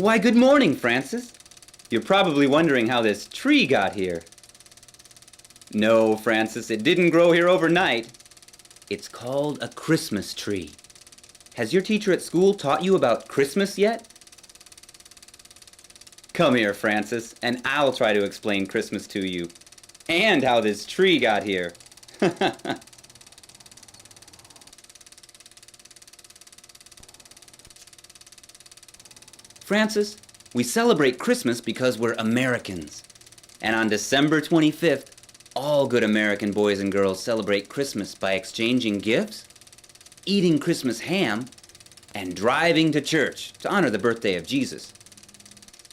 Why, good morning, Francis. You're probably wondering how this tree got here. No, Francis, it didn't grow here overnight. It's called a Christmas tree. Has your teacher at school taught you about Christmas yet? Come here, Francis, and I'll try to explain Christmas to you. And how this tree got here. Francis, we celebrate Christmas because we're Americans. And on December 25th, all good American boys and girls celebrate Christmas by exchanging gifts, eating Christmas ham, and driving to church to honor the birthday of Jesus.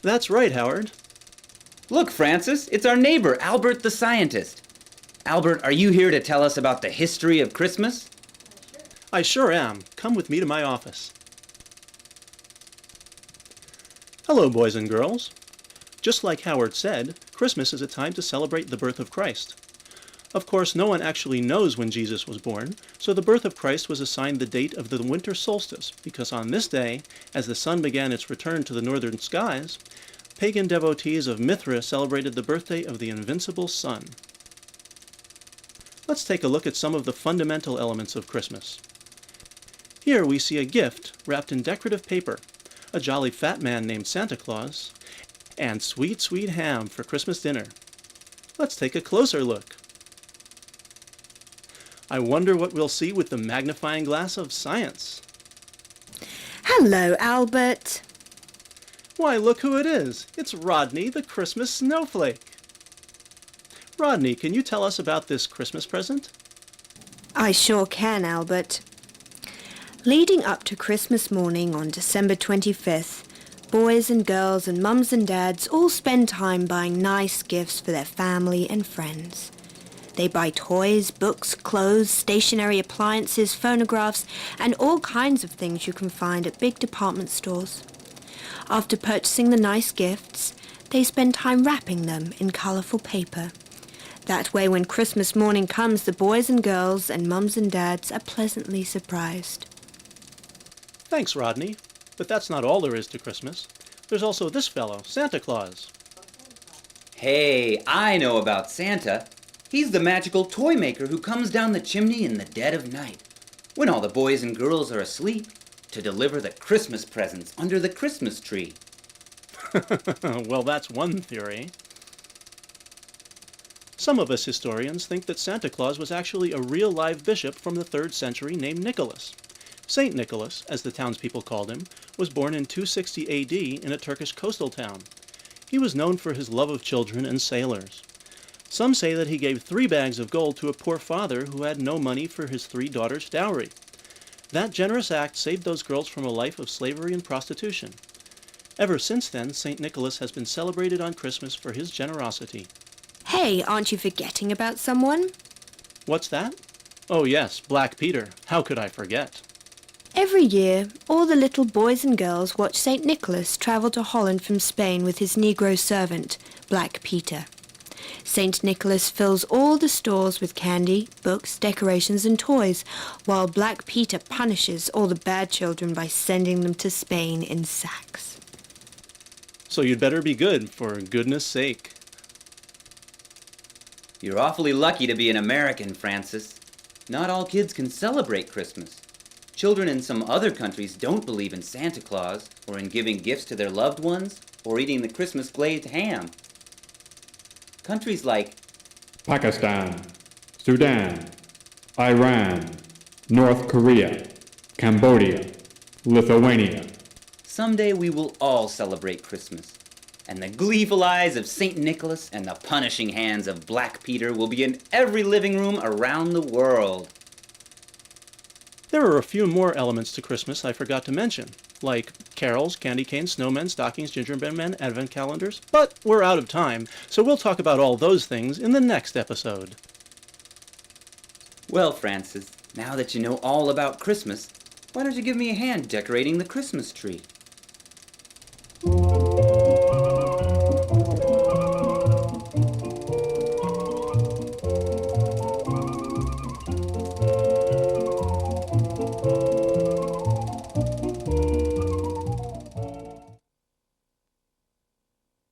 That's right, Howard. Look, Francis, it's our neighbor, Albert the scientist. Albert, are you here to tell us about the history of Christmas? I sure am. Come with me to my office. Hello, boys and girls. Just like Howard said, Christmas is a time to celebrate the birth of Christ. Of course, no one actually knows when Jesus was born, so the birth of Christ was assigned the date of the winter solstice, because on this day, as the sun began its return to the northern skies, pagan devotees of Mithra celebrated the birthday of the invincible sun. Let's take a look at some of the fundamental elements of Christmas. Here we see a gift wrapped in decorative paper, a jolly fat man named Santa Claus, and sweet, sweet ham for Christmas dinner. Let's take a closer look. I wonder what we'll see with the magnifying glass of science. Hello, Albert. Why, look who it is. It's Rodney, the Christmas snowflake. Rodney, can you tell us about this Christmas present? I sure can, Albert. Leading up to Christmas morning on December 25th, boys and girls and mums and dads all spend time buying nice gifts for their family and friends. They buy toys, books, clothes, stationery, appliances, phonographs, and all kinds of things you can find at big department stores. After purchasing the nice gifts, they spend time wrapping them in colourful paper. That way, when Christmas morning comes, the boys and girls and mums and dads are pleasantly surprised. Thanks, Rodney. But that's not all there is to Christmas. There's also this fellow, Santa Claus. Hey, I know about Santa. He's the magical toy maker who comes down the chimney in the dead of night, when all the boys and girls are asleep, to deliver the Christmas presents under the Christmas tree. Well, that's one theory. Some of us historians think that Santa Claus was actually a real live bishop from the 3rd century named Nicholas. Saint Nicholas, as the townspeople called him, was born in 260 AD in a Turkish coastal town. He was known for his love of children and sailors. Some say that he gave 3 bags of gold to a poor father who had no money for his 3 daughters' dowry. That generous act saved those girls from a life of slavery and prostitution. Ever since then, Saint Nicholas has been celebrated on Christmas for his generosity. Hey, aren't you forgetting about someone? What's that? Oh yes, Black Peter. How could I forget? Every year, all the little boys and girls watch St. Nicholas travel to Holland from Spain with his Negro servant, Black Peter. St. Nicholas fills all the stores with candy, books, decorations, and toys, while Black Peter punishes all the bad children by sending them to Spain in sacks. So you'd better be good, for goodness sake. You're awfully lucky to be an American, Francis. Not all kids can celebrate Christmas. Children in some other countries don't believe in Santa Claus, or in giving gifts to their loved ones, or eating the Christmas glazed ham. Countries like Pakistan, Sudan, Iran, North Korea, Cambodia, Lithuania. Someday we will all celebrate Christmas, and the gleeful eyes of St. Nicholas and the punishing hands of Black Peter will be in every living room around the world. There are a few more elements to Christmas I forgot to mention, like carols, candy canes, snowmen, stockings, gingerbread men, advent calendars, but we're out of time, so we'll talk about all those things in the next episode. Well, Francis, now that you know all about Christmas, why don't you give me a hand decorating the Christmas tree?